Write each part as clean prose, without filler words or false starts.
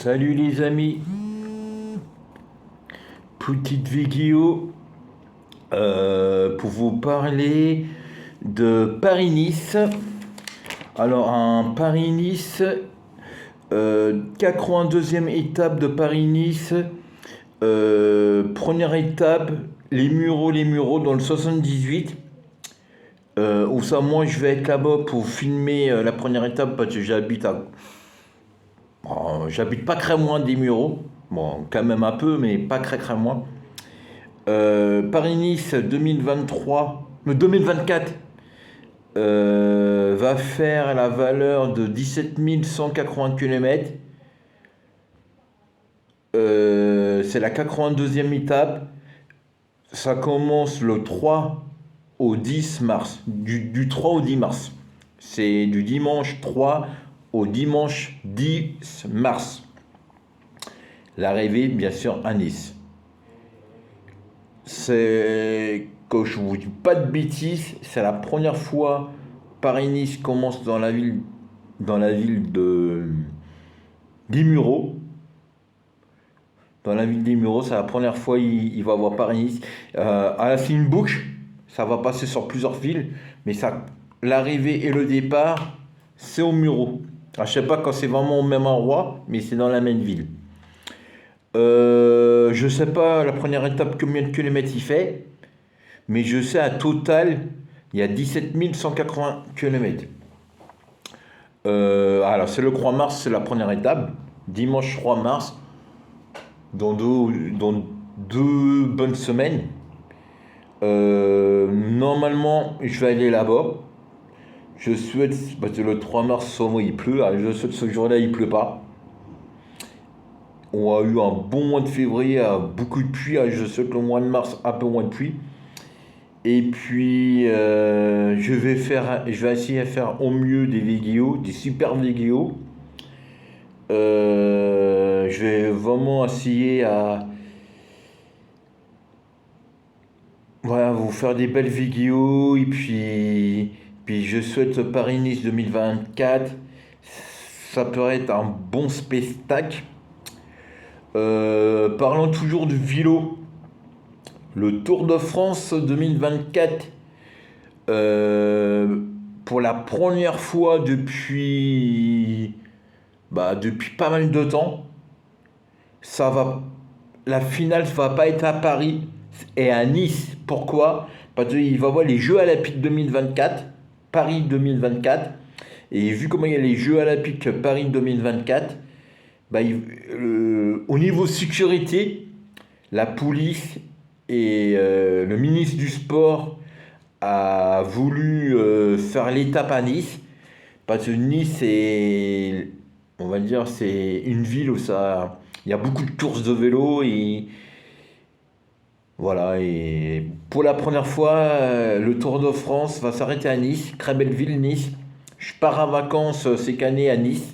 Salut les amis, petite vidéo pour vous parler de Paris-Nice. Alors un Paris-Nice, 82e étape de Paris-Nice, première étape, les Mureaux dans le 78. Où ça, moi je vais être là-bas pour filmer la première étape parce que j'habite pas très loin des Mureaux. Bon, quand même un peu, mais pas très loin. Paris-Nice 2024 va faire la valeur de 17 180 km. C'est la 82e étape. Ça commence le 3 au 10 mars. Du 3 au 10 mars. C'est du dimanche 3 au dimanche 10 mars. L'arrivée, bien sûr, à Nice. C'est, que je vous dis pas de bêtises, c'est la première fois Paris-Nice commence dans la ville de des Mureaux. Dans la ville des Mureaux, c'est la première fois il va avoir Paris-Nice. C'est une boucle, ça va passer sur plusieurs villes, mais l'arrivée et le départ, c'est aux Mureaux. Alors, je sais pas quand c'est vraiment au même endroit, mais c'est dans la même ville. Je sais pas la première étape combien de kilomètres il fait, mais je sais à total, il y a 17 180 kilomètres. Alors c'est le 3 mars, c'est la première étape, dimanche 3 mars, dans deux bonnes semaines. Normalement, je vais aller là-bas. Je souhaite, parce que le 3 mars, souvent il pleut, alors je souhaite que ce jour-là il pleut pas. On a eu un bon mois de février, beaucoup de pluie. Je souhaite le mois de mars, un peu moins de pluie. Et puis, je vais essayer de faire au mieux des vidéos, des super vidéos. Je vais vraiment essayer à voilà, vous faire des belles vidéos. Et puis je souhaite Paris-Nice 2024. Ça peut être un bon spectacle. Parlons toujours du vélo, le Tour de France 2024, pour la première fois depuis pas mal de temps, la finale ne va pas être à Paris et à Nice. Pourquoi? Parce qu'il va y avoir les Jeux Olympiques 2024, Paris 2024, et vu comment il y a les Jeux Olympiques Paris 2024, au niveau sécurité, la police et le ministre du Sport a voulu faire l'étape à Nice. Parce que Nice, on va dire, c'est une ville où il y a beaucoup de courses de vélo. Et voilà, et pour la première fois, le Tour de France va s'arrêter à Nice. Très belle ville, Nice. Je pars en vacances cette année à Nice.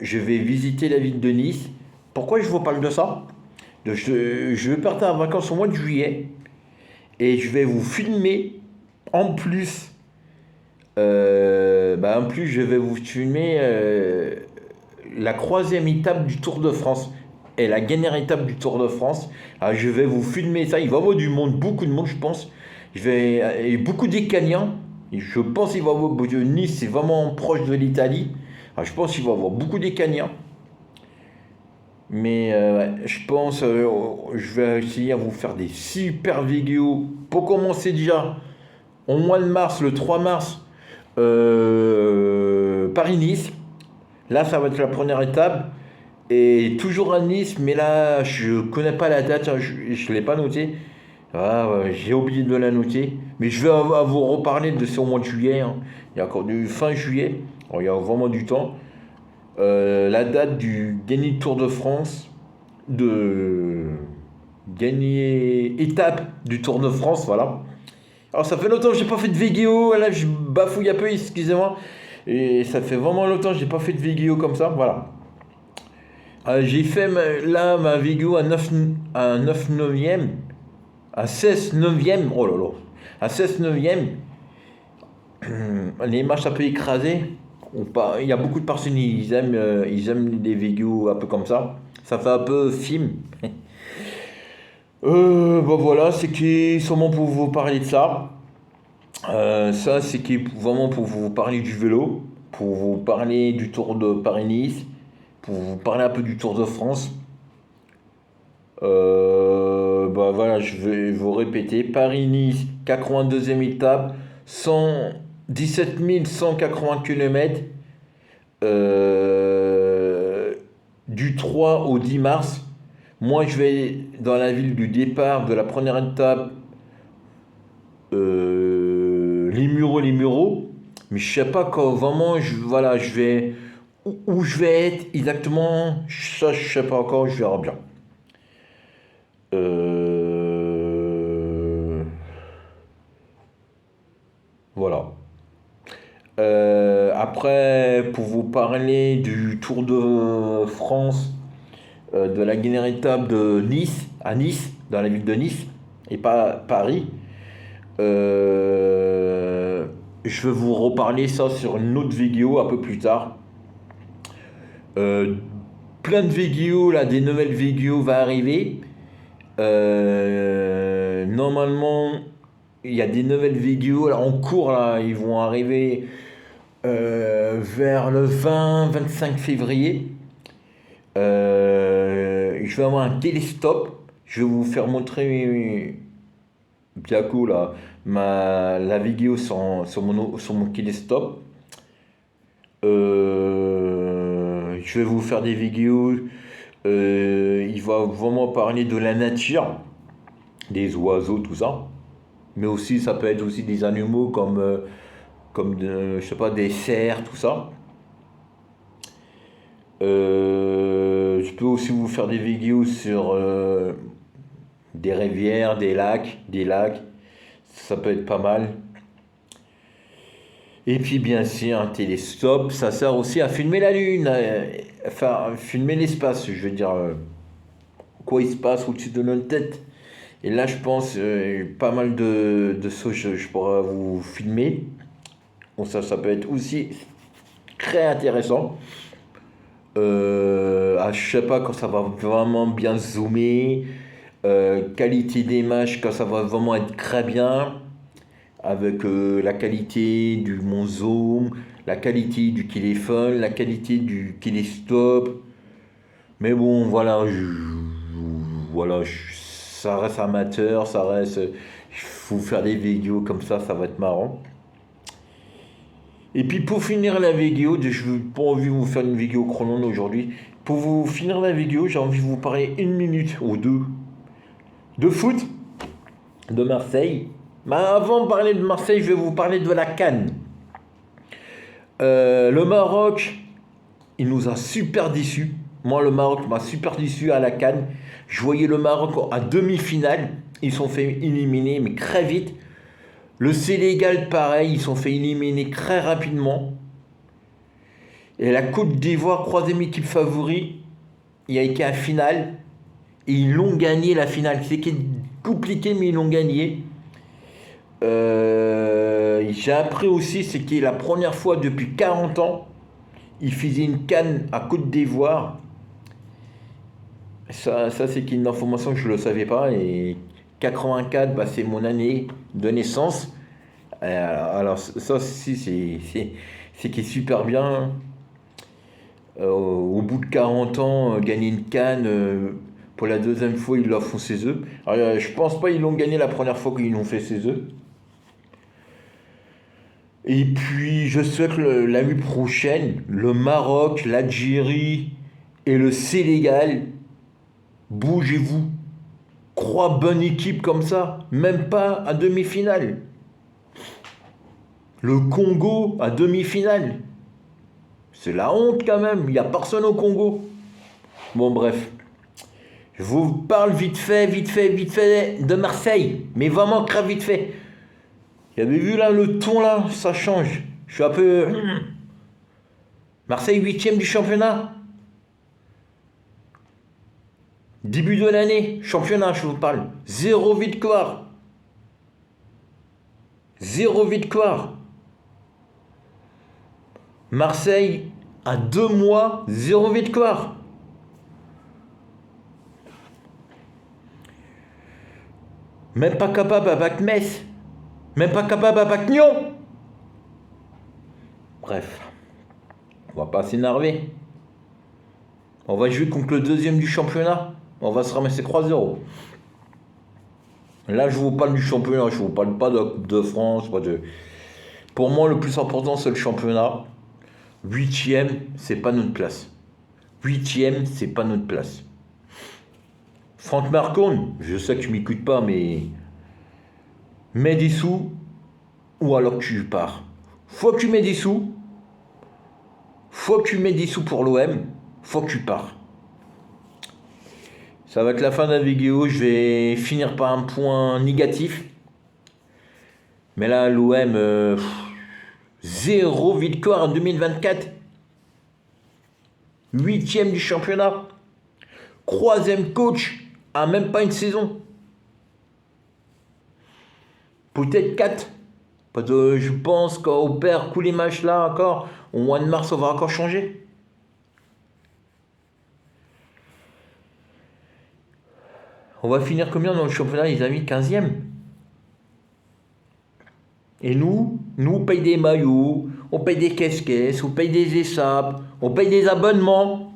Je vais visiter la ville de Nice. Pourquoi je vous parle de ça? Je vais partir en vacances au mois de juillet et je vais vous filmer en plus. Je vais vous filmer la 3e étape du Tour de France et la dernière étape du Tour de France. Alors, je vais vous filmer ça. Il va y avoir du monde, beaucoup de monde, je pense. Et beaucoup d'Écaniens. Je pense qu'il va y avoir Nice, c'est vraiment proche de l'Italie. Alors, je pense qu'il va y avoir beaucoup d'Écaniens. Mais je pense je vais essayer à vous faire des super vidéos. Pour commencer déjà, au mois de mars, le 3 mars, Paris-Nice. Là, ça va être la première étape. Et toujours à Nice, mais là, je connais pas la date, hein, je ne l'ai pas noté. J'ai oublié de la noter. Mais je vais vous reparler de ce mois de juillet, hein. Il y a encore du fin juillet. Alors, il y a vraiment du temps. La date du gagné Tour de France, de gagner étape du Tour de France, voilà. Alors ça fait longtemps que j'ai pas fait de vidéo, là je bafouille un peu, excusez-moi. Et ça fait vraiment longtemps que j'ai pas fait de vidéo comme ça, voilà. J'ai fait ma vidéo à 9 neuvième, à 16 neuvième, oh là là, à 16 neuvième. Les marches un peu écrasées. Il y a beaucoup de personnes, ils aiment les vidéos un peu comme ça. Ça fait un peu film. Bah voilà, c'est qui sûrement pour vous parler de ça. Ça, c'est qui vraiment pour vous parler du vélo, pour vous parler du Tour de Paris-Nice, pour vous parler un peu du Tour de France. Bah voilà, je vais vous répéter. Paris-Nice, 82e étape, 17 180 km, du 3 au 10 mars. Moi, je vais dans la ville du départ de la première étape, les Mureaux. Mais je sais pas quand vraiment, voilà, je vais, où je vais être exactement, ça, je sais pas encore, je verrai bien. Euh, voilà. Après, pour vous parler du Tour de France, de la dernière étape de Nice, à Nice, dans la ville de Nice, et pas Paris, je vais vous reparler ça sur une autre vidéo un peu plus tard. Euh, Plein de vidéos, là, des nouvelles vidéos va arriver. Normalement, il y a des nouvelles vidéos là, en cours, là, ils vont arriver vers le 20-25 février. Je vais avoir un télescope. Je vais vous faire montrer bientôt là, la vidéo sur mon télescope. Je vais vous faire des vidéos. Il va vraiment parler de la nature, des oiseaux, tout ça. Mais aussi, ça peut être aussi des animaux je sais pas, des cerfs, tout ça. Je peux aussi vous faire des vidéos sur des rivières, des lacs. Ça peut être pas mal. Et puis bien sûr, un télescope, ça sert aussi à filmer la Lune, enfin filmer l'espace, je veux dire, quoi il se passe au-dessus de notre tête. Et là, je pense pas mal de choses, je pourrais vous filmer. Bon, ça peut être aussi très intéressant. Je sais pas quand ça va vraiment bien zoomer, qualité d'image quand ça va vraiment être très bien, avec la qualité du mon zoom, la qualité du téléphone, la qualité du télescope. Mais bon, voilà, ça reste amateur, ça reste. Il faut faire des vidéos comme ça va être marrant. Et puis pour finir la vidéo, je n'ai pas envie de vous faire une vidéo chrono aujourd'hui. Pour vous finir la vidéo, j'ai envie de vous parler une minute ou deux de foot, de Marseille. Mais avant de parler de Marseille, je vais vous parler de la CAN. Le Maroc, il nous a super déçus. Moi, le Maroc m'a super déçu à la CAN. Je voyais le Maroc à demi-finale. Ils sont fait éliminer, mais très vite. Le Sénégal, pareil, ils sont fait éliminer très rapidement. Et la Côte d'Ivoire, troisième équipe favori, il a été à finale. Et ils l'ont gagné la finale. C'était compliqué, mais ils l'ont gagné. J'ai appris aussi, c'était la première fois depuis 40 ans, ils faisaient une CAN à Côte d'Ivoire. Ça c'est une information que je ne le savais pas. Et 84, bah, c'est mon année de naissance. Alors ça aussi, c'est qui est super bien. Au bout de 40 ans, gagner une CAN, pour la deuxième fois, ils la font chez eux. Alors, je pense pas qu'ils l'ont gagné la première fois qu'ils l'ont fait chez eux. Et puis, je souhaite que l'année prochaine, le Maroc, l'Algérie et le Sénégal, bougez-vous. Trois bonnes équipes comme ça, même pas à demi-finale. Le Congo à demi-finale. C'est la honte quand même, il n'y a personne au Congo. Bon, bref. Je vous parle vite fait de Marseille, mais vraiment très vite fait. Vous avez vu là le ton là, ça change. Je suis un peu. Marseille 8e du championnat. Début de l'année, championnat, je vous parle. Zéro victoire. Zéro victoire. Marseille, à 2 mois, 0 victoire. Même pas capable avec Metz. Même pas capable avec Nyon. Bref, on va pas s'énerver. On va jouer contre le deuxième du championnat. On va se ramasser 3-0. Là, je vous parle du championnat. Je vous parle pas de France. Pas de... Pour moi, le plus important, c'est le championnat. 8e, c'est pas notre place. 8e, c'est pas notre place. Franck Marcon, je sais que tu m'écoutes pas, mais mets des sous ou alors tu pars. Faut que tu mets des sous. Faut que tu mets des sous pour l'OM. Faut que tu pars. Ça va être la fin de la vidéo. Je vais finir par un point négatif. Mais là, l'OM, 0 victoire en 2024. 8e du championnat. 3e coach à même pas une saison. Peut-être 4. Parce que je pense qu'on perd tous les matchs là encore. Au mois de mars, on va encore changer. On va finir combien dans le championnat, les amis? 15e. Et nous, on paye des maillots, on paye des caisses-caisses, on paye des échappes, on paye des abonnements.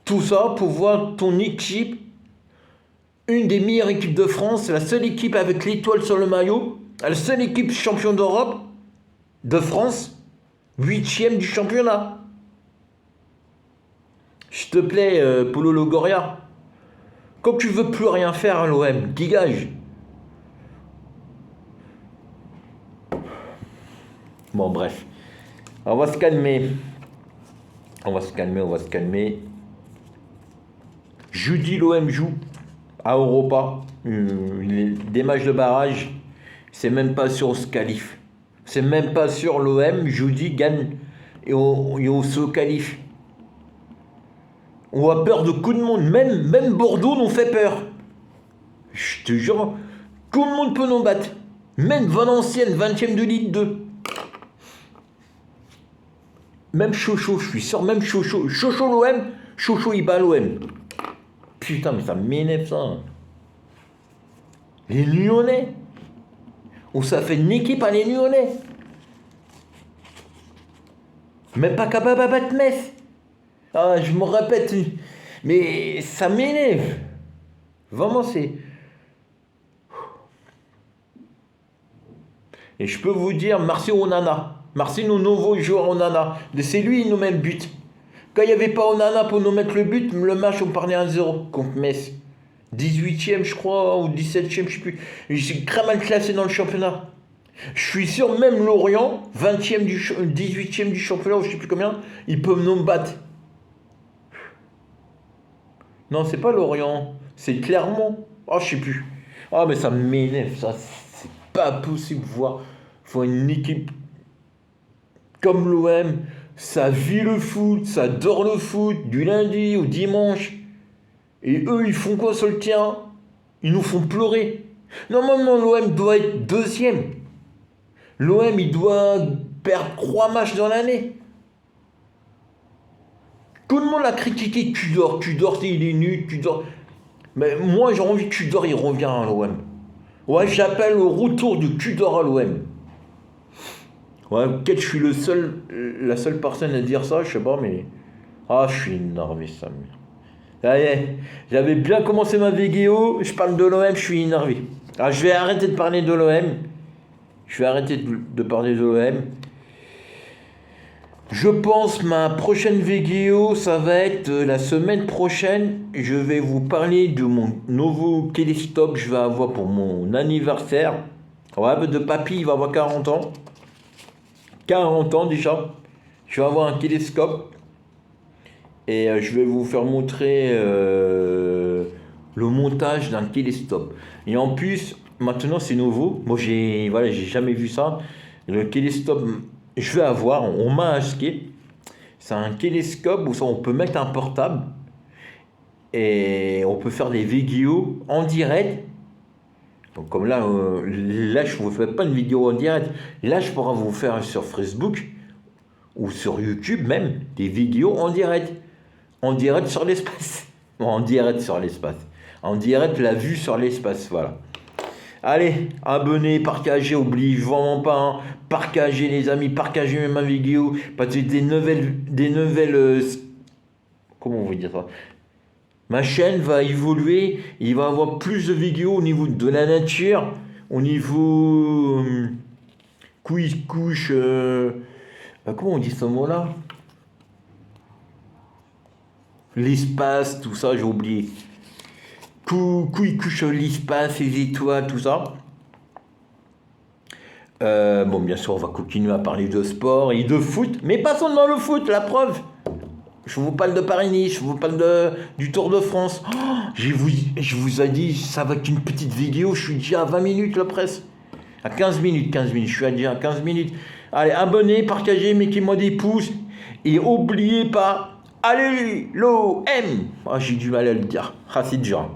Tout ça pour voir ton équipe, une des meilleures équipes de France, la seule équipe avec l'étoile sur le maillot, la seule équipe champion d'Europe, de France, 8e du championnat. S'il te plaît, Paulo Longoria, quand tu veux plus rien faire à l'OM, dégage. Bon, bref. On va se calmer. On va se calmer. Jeudi, l'OM joue à Europa. Des matchs de barrage. C'est même pas sûr on se qualifie. C'est même pas sûr l'OM, jeudi, gagne et on se qualifie. On a peur de tout le monde. Même Bordeaux nous fait peur. Je te jure, tout le monde peut nous battre. Même Valenciennes, 20e de Ligue 2. Même Chocho, je suis sûr, même Chocho. Chocho l'OM, Chocho il bat l'OM. Putain, mais ça m'énerve ça. Les Lyonnais. On s'est fait une équipe à les Lyonnais. Même pas capable à battre Metz. Ah, je me répète, mais ça m'énerve. Vraiment, c'est... Et je peux vous dire, Marcel Onana. Marcel, nos nouveaux joueurs Onana. C'est lui qui nous met le but. Quand il n'y avait pas Onana pour nous mettre le but, le match, on parlait 1-0 contre Metz. 18e, je crois, ou 17e, je ne sais plus. Je suis très mal classé dans le championnat. Je suis sûr, même Lorient, 18e du championnat, ou je ne sais plus combien, ils peuvent nous battre. Non, c'est pas Lorient, c'est Clermont. Oh, je sais plus. Ah, mais ça m'énerve, ça. C'est pas possible de voir. Faut une équipe comme l'OM, ça vit le foot, ça adore le foot, du lundi au dimanche. Et eux, ils font quoi sur le terrain? Ils nous font pleurer. Normalement, l'OM doit être deuxième. L'OM, il doit perdre 3 matchs dans l'année. Tout le monde a critiqué Tudor, il est nul, Tudor. Mais moi, j'ai envie que Tudor, il revient à l'OM. Ouais, j'appelle au retour de Tudor à l'OM. Ouais, peut-être je suis la seule personne à dire ça, je sais pas, mais... Ah, je suis énervé, ça. Ça y est, j'avais bien commencé ma vidéo, je parle de l'OM, je suis énervé. Alors, je vais arrêter de parler de l'OM. Je vais arrêter de parler de l'OM. Je pense ma prochaine vidéo, ça va être la semaine prochaine. Je vais vous parler de mon nouveau télescope que je vais avoir pour mon anniversaire. Ouais, de papy, il va avoir 40 ans. 40 ans déjà. Je vais avoir un télescope. Et je vais vous faire montrer le montage d'un télescope. Et en plus, maintenant c'est nouveau. Moi, j'ai jamais vu ça. Le télescope... Je vais avoir, on m'a acheté, c'est un télescope où on peut mettre un portable et on peut faire des vidéos en direct Donc, comme là, je ne vous fais pas une vidéo en direct. Là, je pourrais vous faire sur Facebook ou sur YouTube même des vidéos en direct. En direct sur l'espace. En direct sur l'espace. En direct, la vue sur l'espace, voilà. Allez, abonnez, partagez, oubliez vraiment pas, hein, partagez les amis, partagez ma vidéo, parce que comment on va dire ça? Ma chaîne va évoluer, il va y avoir plus de vidéos au niveau de la nature, au niveau couche, comment on dit ce mot-là? L'espace, tout ça, j'ai oublié. Couche l'espace, les étoiles, tout ça. Bon, bien sûr, on va continuer à parler de sport et de foot, mais pas seulement le foot, la preuve. Je vous parle de Paris-Nice, je vous parle du Tour de France. Oh, je vous ai dit, ça va être une petite vidéo, je suis déjà à 20 minutes la presse. À 15 minutes, je suis déjà à 15 minutes. Allez, abonnez, partagez, mettez-moi des pouces. Et oubliez pas, allez, l'OM. Ah, j'ai du mal à le dire. Ah, c'est dur.